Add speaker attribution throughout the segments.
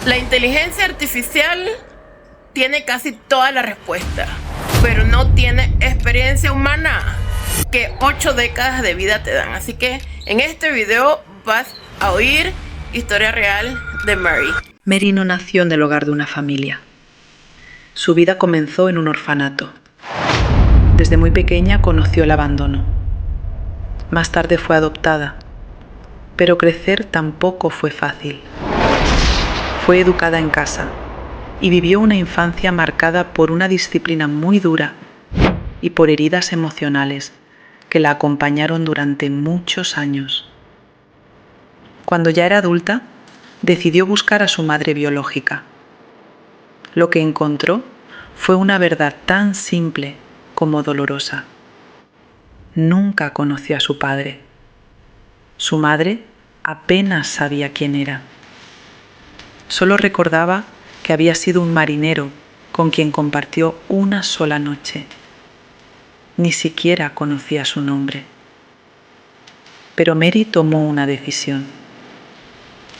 Speaker 1: La inteligencia artificial tiene casi toda la respuesta, pero no tiene experiencia humana que 8 décadas de vida te dan. Así que en este video vas a oír historia real de Mary.
Speaker 2: Mary no nació en el hogar de una familia. Su vida comenzó en un orfanato. Desde muy pequeña conoció el abandono. Más tarde fue adoptada, pero crecer tampoco fue fácil. Fue educada en casa y vivió una infancia marcada por una disciplina muy dura y por heridas emocionales que la acompañaron durante muchos años. Cuando ya era adulta, decidió buscar a su madre biológica. Lo que encontró fue una verdad tan simple como dolorosa. Nunca conoció a su padre. Su madre apenas sabía quién era. Solo recordaba que había sido un marinero con quien compartió una sola noche. Ni siquiera conocía su nombre. Pero Mary tomó una decisión.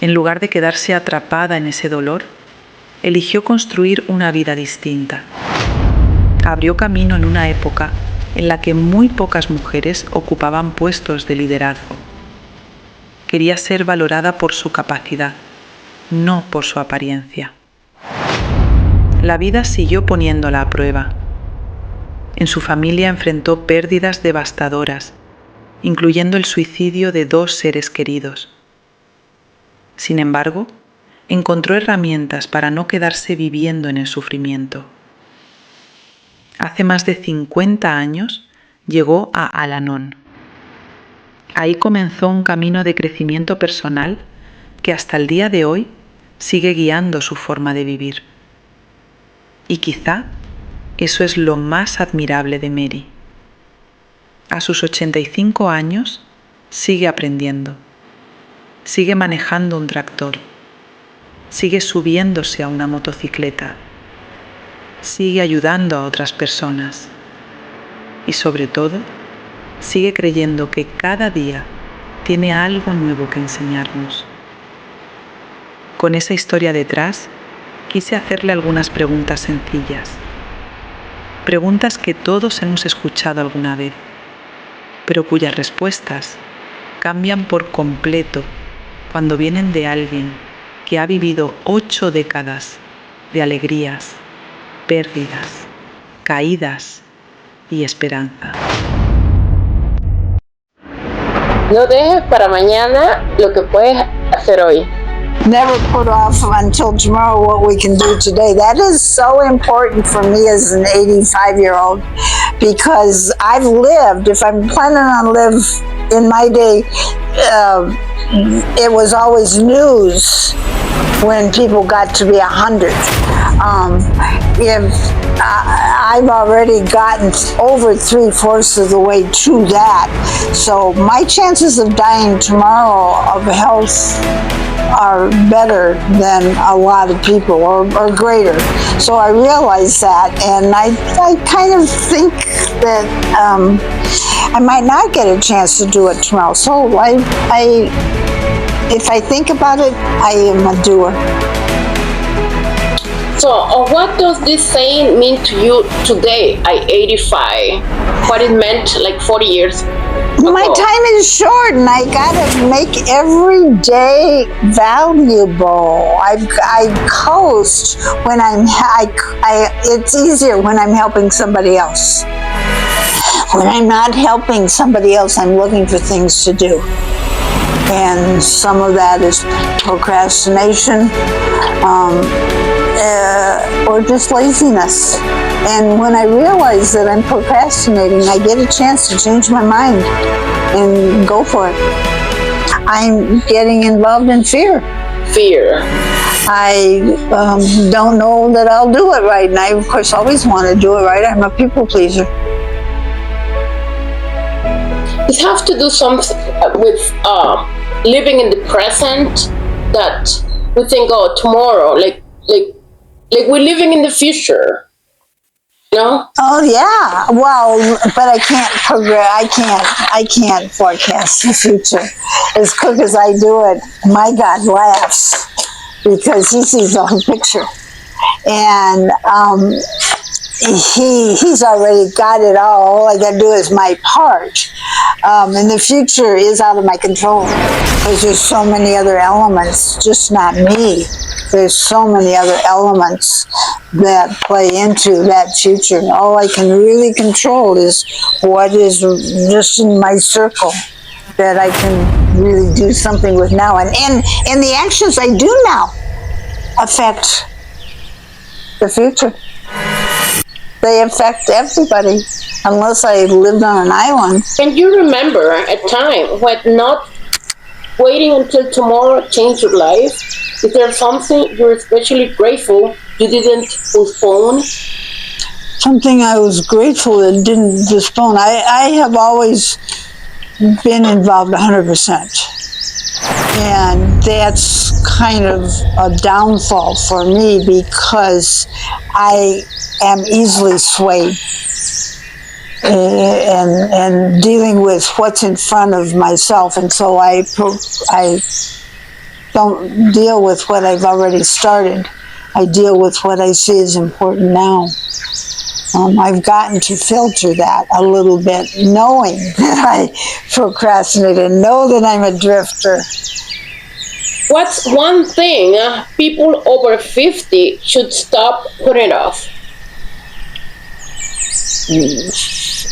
Speaker 2: En lugar de quedarse atrapada en ese dolor, eligió construir una vida distinta. Abrió camino en una época en la que muy pocas mujeres ocupaban puestos de liderazgo. Quería ser valorada por su capacidad, no por su apariencia. La vida siguió poniéndola a prueba. En su familia enfrentó pérdidas devastadoras, incluyendo el suicidio de 2 seres queridos. Sin embargo, encontró herramientas para no quedarse viviendo en el sufrimiento. Hace más de 50 años llegó a Al-Anon. Ahí comenzó un camino de crecimiento personal que hasta el día de hoy sigue guiando su forma de vivir. Y quizá eso es lo más admirable de Mary. A sus 85 años sigue aprendiendo, sigue manejando un tractor, sigue subiéndose a una motocicleta, sigue ayudando a otras personas y sobre todo sigue creyendo que cada día tiene algo nuevo que enseñarnos. Con esa historia detrás, quise hacerle algunas preguntas sencillas. Preguntas que todos hemos escuchado alguna vez, pero cuyas respuestas cambian por completo cuando vienen de alguien que ha vivido 8 décadas de alegrías, pérdidas, caídas y esperanza.
Speaker 1: No dejes para mañana lo que puedes hacer hoy.
Speaker 3: Never put off until tomorrow what we can do today. That is so important for me as an 85-year-old because I've lived, if I'm planning on live in my day, it was always news when people got to be 100. If I've already gotten over 3/4 of the way to that, so my chances of dying tomorrow of health are better than a lot of people, or greater. So I realize that, and I kind of think that I might not get a chance to do it tomorrow. So if I think about it, I am a doer.
Speaker 1: So, what does this saying mean to you today at 85? What it meant like 40 years ago?
Speaker 3: My time is short, and I gotta make every day valuable. I coast when it's easier when I'm helping somebody else. When I'm not helping somebody else, I'm looking for things to do. And some of that is procrastination, or just laziness. And when I realize that I'm procrastinating, I get a chance to change my mind and go for it. I'm getting involved in fear. I don't know that I'll do it right, and I, of course, always want to do it right. I'm a people pleaser.
Speaker 1: It has to do something with living in the present, that we think, oh, tomorrow, like we're living in the future, you know?
Speaker 3: Oh yeah, well, but I can't progress. I can't forecast the future as quick as I do it. My God laughs because he sees the whole picture. And he's already got it all I got to do is my part. And the future is out of my control because there's so many other elements, just not me. There's so many other elements that play into that future. All I can really control is what is just in my circle that I can really do something with now. And the actions I do now affect the future. They affect everybody, unless I lived on an island.
Speaker 4: Can you remember a time when not waiting until tomorrow changed your life? Is there something you're especially grateful you didn't postpone?
Speaker 3: Something I was grateful that didn't postpone. I have always been involved 100%. And that's kind of a downfall for me because I am easily swayed and dealing with what's in front of myself. And so I don't deal with what I've already started. I deal with what I see is important now. I've gotten to filter that a little bit, knowing that I procrastinate and know that I'm a drifter.
Speaker 4: What's one thing people over 50 should stop putting off?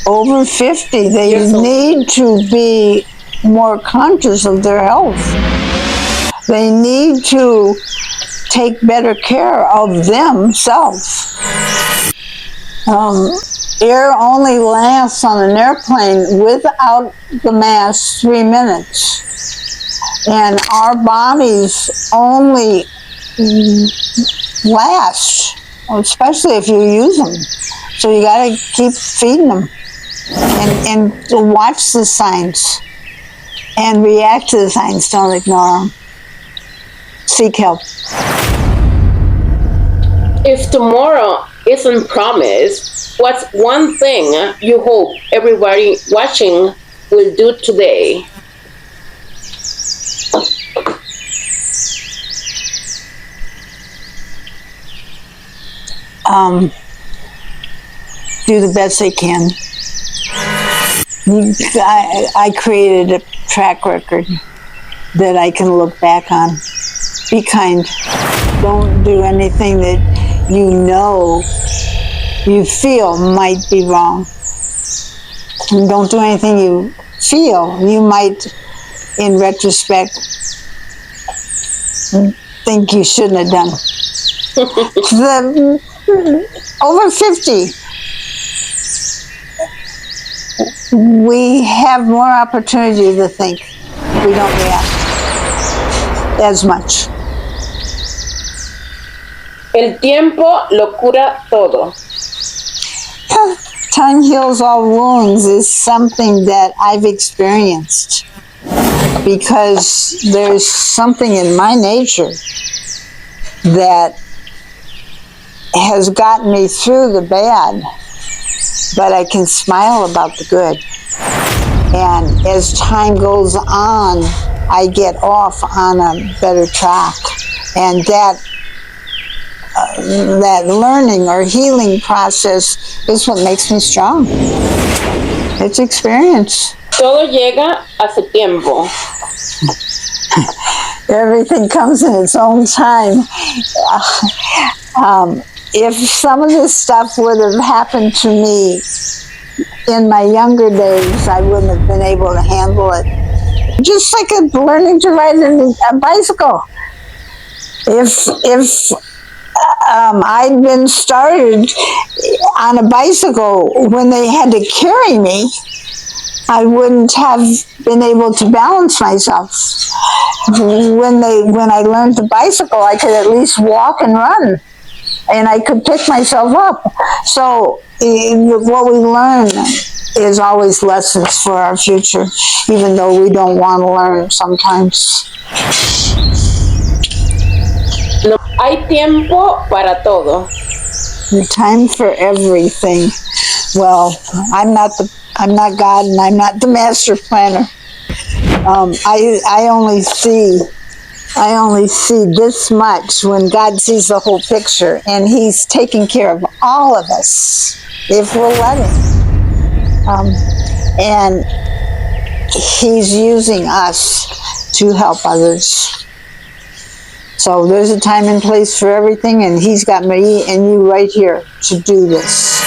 Speaker 3: Over 50, they need to be more conscious of their health. They need to take better care of themselves. Air only lasts on an airplane without the mask 3 minutes. And our bodies only last, especially if you use them. So you gotta keep feeding them and watch the signs and react to the signs. Don't ignore them. Seek help.
Speaker 4: If tomorrow isn't promised, what's one thing you hope everybody watching will do today?
Speaker 3: Do the best they can. I created a track record that I can look back on. Be kind. Don't do anything that you feel might be wrong. And don't do anything you feel you might, in retrospect, think you shouldn't have done. Over 50, we have more opportunity to think. We don't react as much.
Speaker 4: El tiempo lo cura todo.
Speaker 3: Time heals all wounds is something that I've experienced because there's something in my nature that has gotten me through the bad, but I can smile about the good. And as time goes on, I get off on a better track. And that learning or healing process is what makes me strong. It's experience.
Speaker 4: Todo llega a su tiempo.
Speaker 3: Everything comes in its own time. If some of this stuff would have happened to me in my younger days, I wouldn't have been able to handle it. Just like learning to ride a bicycle. If I'd been started on a bicycle when they had to carry me, I wouldn't have been able to balance myself. When I learned the bicycle, I could at least walk and run, and I could pick myself up. So what we learn is always lessons for our future, even though we don't want to learn sometimes.
Speaker 4: No hay tiempo para todo.
Speaker 3: The time for everything. Well, I'm not God, and I'm not the master planner. I only see I only see this much when God sees the whole picture, and He's taking care of all of us if we'll let Him. And He's using us to help others. So there's a time and place for everything, and He's got me and you right here to do this.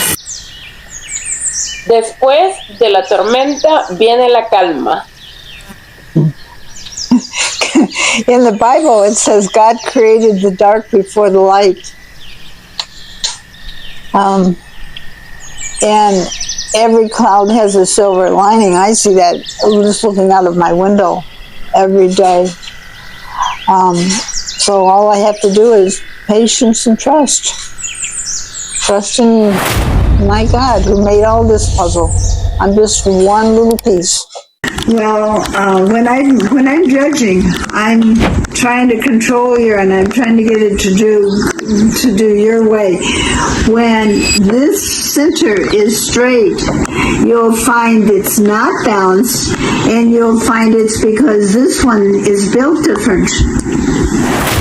Speaker 4: Después de la tormenta viene la calma.
Speaker 3: In the Bible, it says God created the dark before the light. And every cloud has a silver lining. I see that just looking out of my window every day. So all I have to do is patience and trust. Trust in my God who made all this puzzle. I'm just one little piece. Well, when I'm judging, I'm trying to control you, and I'm trying to get it to do your way. When this center is straight, you'll find it's not balanced, and you'll find it's because this one is built different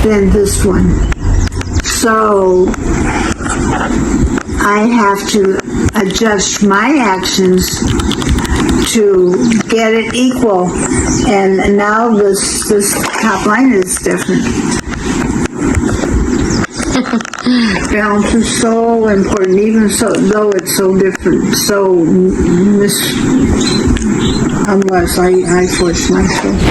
Speaker 3: than this one. So I have to adjust my actions to get it equal, and now this top line is different. Balance is so important, even though it's so different. So unless I force myself.